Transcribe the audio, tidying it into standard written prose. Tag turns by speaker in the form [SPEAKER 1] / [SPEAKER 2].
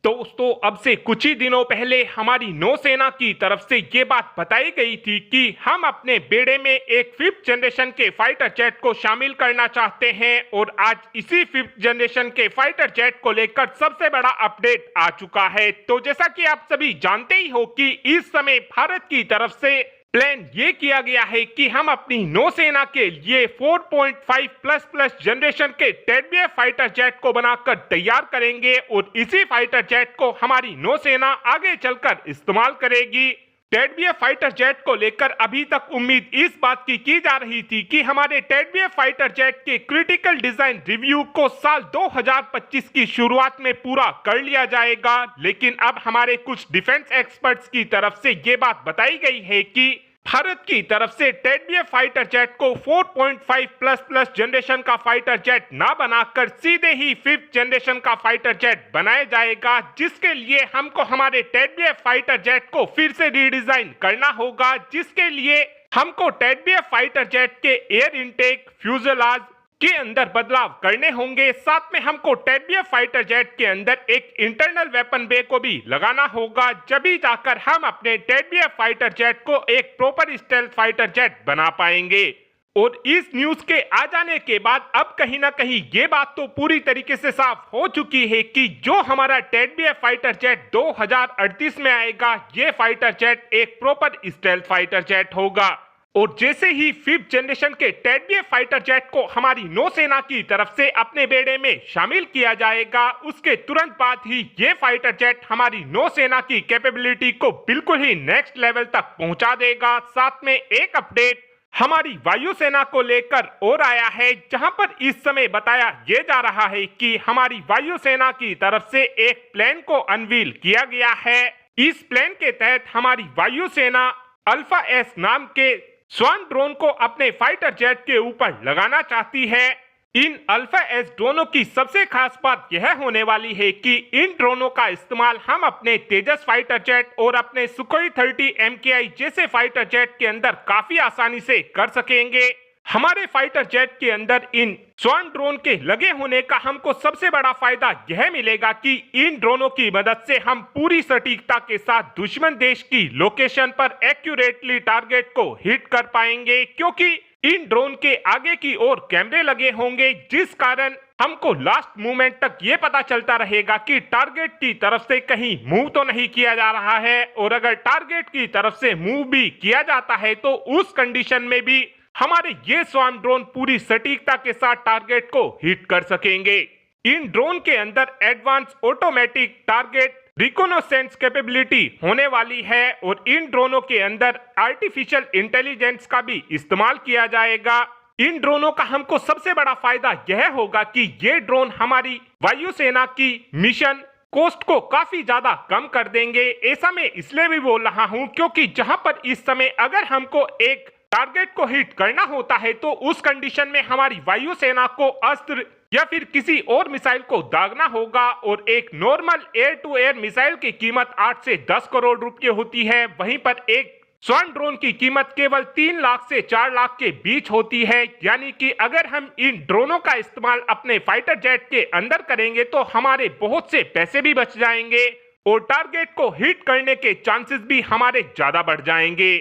[SPEAKER 1] दोस्तों, अब से कुछ ही दिनों पहले हमारी नौसेना की तरफ से ये बात बताई गई थी कि हम अपने बेड़े में एक 5th जनरेशन के फाइटर जेट को शामिल करना चाहते हैं और आज इसी 5th जनरेशन के फाइटर जेट को लेकर सबसे बड़ा अपडेट आ चुका है। तो जैसा कि आप सभी जानते ही हो कि इस समय भारत की तरफ से प्लान ये किया गया है कि हम अपनी नौसेना के लिए 4.5 जनरेशन के टेडबीएफ फाइटर जेट को बनाकर तैयार करेंगे और इसी फाइटर जेट को हमारी नौसेना आगे चलकर इस्तेमाल करेगी। टेडबीएफ फाइटर जेट को लेकर अभी तक उम्मीद इस बात की जा रही थी कि हमारे टेडबीएफ फाइटर जेट के क्रिटिकल डिजाइन रिव्यू को साल 2025 की शुरुआत में पूरा कर लिया जाएगा, लेकिन अब हमारे कुछ डिफेंस एक्सपर्ट्स की तरफ से ये बात बताई गई है कि भारत की तरफ से टेडबीएफ फाइटर जेट को 4.5 जनरेशन का फाइटर जेट ना बनाकर सीधे ही 5th जनरेशन का फाइटर जेट बनाया जाएगा, जिसके लिए हमको हमारे टेडबीएफ फाइटर जेट को फिर से रीडिजाइन करना होगा, जिसके लिए हमको टेडबीएफ फाइटर जेट के एयर इनटेक, फ्यूजलाज के अंदर बदलाव करने होंगे। साथ में हमको टेडबीएफ फाइटर जेट के अंदर एक इंटरनल वेपन बे को भी लगाना होगा, जब ही जाकर हम अपने टेडबीएफ फाइटर जेट को एक प्रॉपर स्टेल्थ फाइटर जेट बना पाएंगे। और इस न्यूज के आ जाने के बाद अब कहीं ना कहीं ये बात तो पूरी तरीके से साफ हो चुकी है कि जो हमारा टेडबीएफ फाइटर जेट 2038 में आएगा, ये फाइटर जेट एक प्रॉपर स्टेल्थ फाइटर जेट होगा। और जैसे ही 5th जनरेशन के टेडबीएफ फाइटर जेट को हमारी नौसेना की तरफ से अपने बेड़े में शामिल किया जाएगा, उसके तुरंत बाद ही ये फाइटर जेट हमारी नौसेना की कैपेबिलिटी को बिल्कुल ही नेक्स्ट लेवल तक पहुंचा देगा। साथ में एक अपडेट हमारी वायुसेना को लेकर और आया है, जहां पर इस समय बताया यह जा रहा है कि हमारी वायुसेना की तरफ से एक प्लान को अनवील किया गया है। इस प्लान के तहत हमारी वायुसेना अल्फा एस नाम के स्वान ड्रोन को अपने फाइटर जेट के ऊपर लगाना चाहती है। इन अल्फा एस ड्रोनों की सबसे खास बात यह होने वाली है कि इन ड्रोनों का इस्तेमाल हम अपने तेजस फाइटर जेट और अपने सुखोई 30 MKI जैसे फाइटर जेट के अंदर काफी आसानी से कर सकेंगे। हमारे फाइटर जेट के अंदर इन स्वान ड्रोन के लगे होने का हमको सबसे बड़ा फायदा यह मिलेगा कि इन ड्रोनों की मदद से हम पूरी सटीकता के साथ दुश्मन देश की लोकेशन पर एक्यूरेटली टारगेट को हिट कर पाएंगे, क्योंकि इन ड्रोन के आगे की ओर कैमरे लगे होंगे, जिस कारण हमको लास्ट मोमेंट तक ये पता चलता रहेगा कि टारगेट की तरफ से कहीं मूव तो नहीं किया जा रहा है। और अगर टारगेट की तरफ से मूव भी किया जाता है तो उस कंडीशन में भी हमारे ये स्वान ड्रोन पूरी सटीकता के साथ टारगेट को हिट कर सकेंगे। इन ड्रोन के अंदर advance automatic target recognition capability होने वाली है और इन ड्रोनों के अंदर आर्टिफिशियल इंटेलिजेंस का भी इस्तेमाल किया जाएगा। इन ड्रोनों का हमको सबसे बड़ा फायदा यह होगा कि ये ड्रोन हमारी वायुसेना की मिशन कॉस्ट को काफी ज्यादा कम कर देंगे। ऐसा मैं इसलिए भी बोल रहा हूं क्योंकि जहां पर इस समय अगर हमको एक टारगेट को हिट करना होता है तो उस कंडीशन में हमारी वायुसेना को अस्त्र या फिर किसी और मिसाइल को दागना होगा, और एक normal air to air missile की कीमत 8 से 10 करोड़ रुपए होती है, वहीं पर एक स्वान ड्रोन की कीमत केवल 3 लाख से 4 लाख के बीच होती है। यानी कि अगर हम इन ड्रोनों का इस्तेमाल अपने फाइटर जेट के अंदर करेंगे तो हमारे बहुत से पैसे भी बच जाएंगे और टारगेट को हिट करने के चांसेस भी हमारे ज्यादा बढ़ जाएंगे।